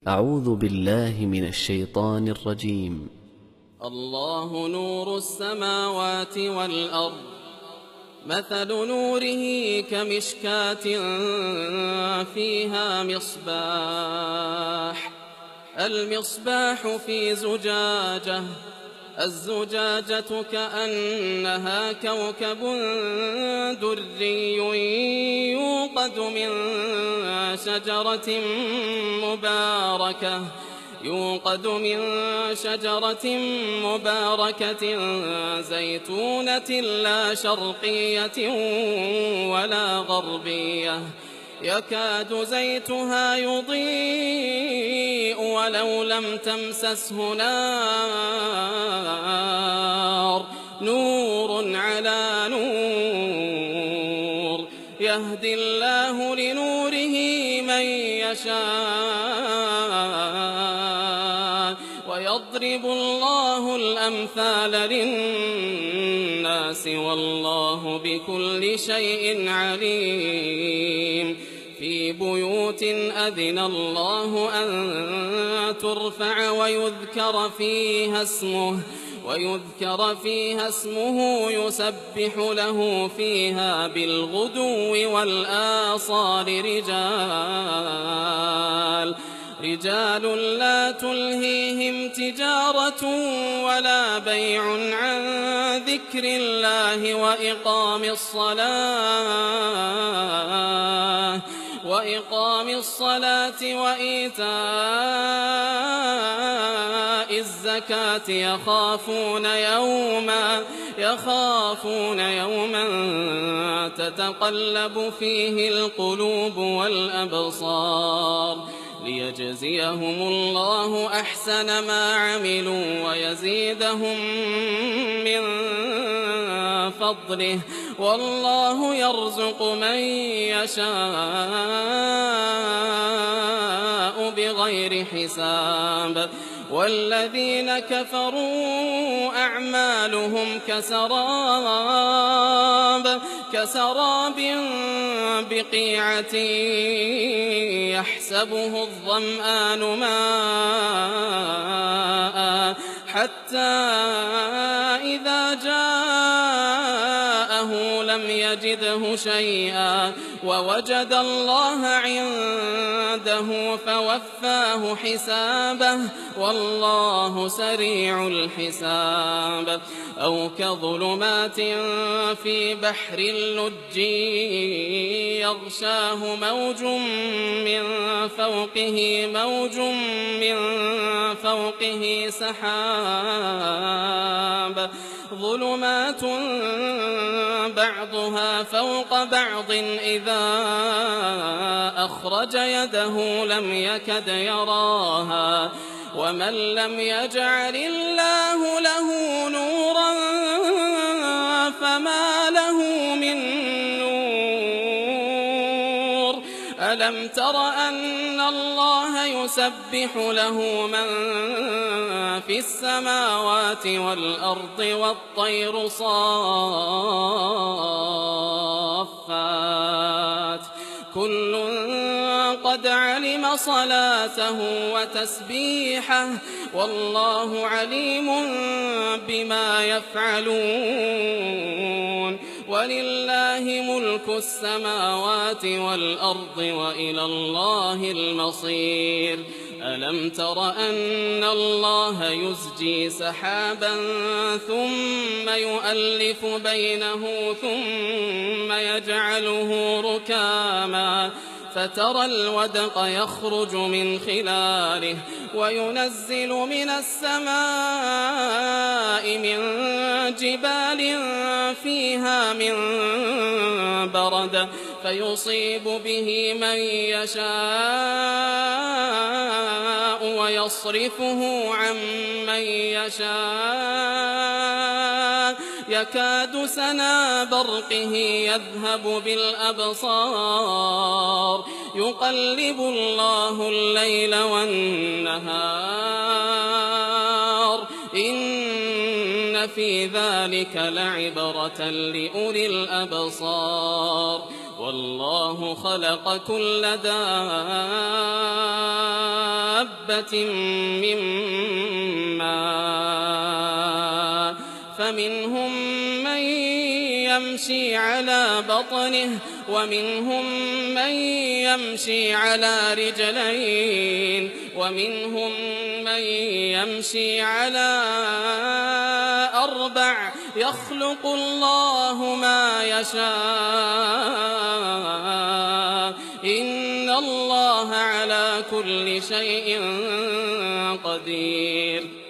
أعوذ بالله من الشيطان الرجيم. الله نور السماوات والأرض، مثل نوره كمشكاة فيها مصباح، المصباح في زجاجة، الزجاجة كأنها كوكب دري يوقد من شجرة مباركة زيتونة لا شرقية ولا غربية، يكاد زيتها يضيء ولو لم تمسسه نار، نور على نور، يهدي الله لنوره من يشاء ويضرب الله الأمثال للناس والله بكل شيء عليم. في بيوت أذن الله أن ترفع ويذكر فيها اسمه يسبح له فيها بالغدو والآصال رجال لا تلهيهم تجارة ولا بيع عن ذكر الله وإقام الصلاة وإيتاء الزكاة يخافون يوما تتقلب فيه القلوب والأبصار، ليجزيهم الله أحسن ما عملوا ويزيدهم من فضله، والله يرزق من يشاء بغير حساب. والذين كفروا أعمالهم كسراب بقيعة يحسبه الظمآن ماء حتى إذا جاءه لم يجده شيئا ووجد الله عنده فوفاه حسابه، والله سريع الحساب. أو كظلمات في بحر اللج يغشاه موج من فوقه سحاب، ظلمات بعضها فوق بعض إذا أخرج يده لم يكد يراها، ومن لم يجعل الله له نورا فما له من نور. ألم تر أن الله يسبح له من في السماوات والأرض والطير صافات، كل قد علم صلاته وتسبيحه والله عليم بما يفعلون. ولله ملك السماوات والأرض وإلى الله المصير. ألم تر أن الله يزجي سحابا ثم يؤلف بينه ثم يجعله ركاما فترى الودق يخرج من خلاله وينزل من السماء من جبال فيها من برد فيصيب به من يشاء ويصرفه عن من يشاء، يكاد سنا برقه يذهب بالأبصار، يقلب الله الليل والنهار، إن في ذلك لعبرة لأولي الأبصار. والله خلق كل دابة حبة من ماء فمنهم من يمشي على بطنه ومنهم من يمشي على رجلين ومنهم من يمشي على أربع يخلق الله ما يشاء إن الله على كل شيء قدير